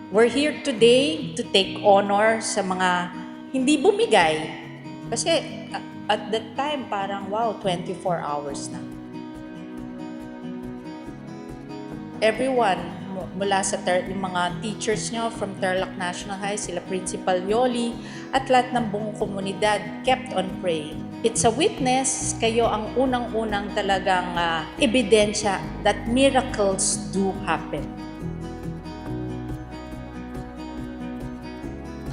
We're here today to take honor sa mga hindi bumigay. Kasi at that time, parang wow, 24 hours na. Everyone, mula sa yung mga teachers nyo from Tarlac National High, sila Principal Yoli, at lahat ng buong komunidad kept on praying. It's a witness, kayo ang unang-unang talagang ebidensya that miracles do happen.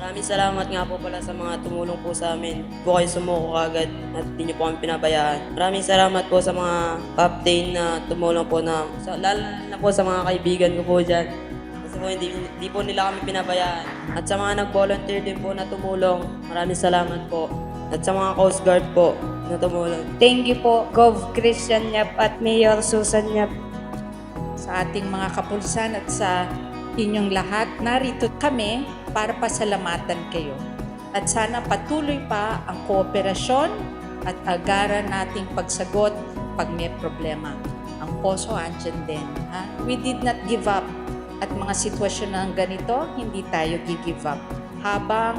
Maraming salamat nga po pala sa mga tumulong po sa amin. Po kayo sumuko kagad at hindi niyo po kami pinabayaan. Maraming salamat po sa mga captain na tumulong po lalo na po sa mga kaibigan ko po dyan. Kasi po hindi po nila kami pinabayaan. At sa mga nag-volunteer din po na tumulong, maraming salamat po. At sa mga Coast Guard po na tumulong. Thank you po, Gov. Christian Yap at Mayor Susan Yap. Sa ating mga kapulisan at sa inyong lahat, narito kami para pasalamatan kayo. At sana patuloy pa ang kooperasyon at agaran nating pagsagot pag may problema. Ang poso andyan din. Ha? We did not give up. At mga sitwasyon ng ganito, hindi tayo gi-give up. Habang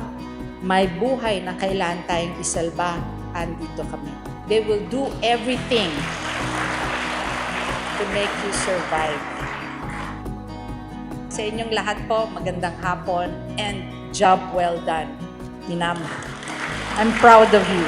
may buhay na kailangan tayong isalba, andito kami. They will do everything to make you survive. Sa inyong lahat po, magandang hapon and job well done. Minam. I'm proud of you.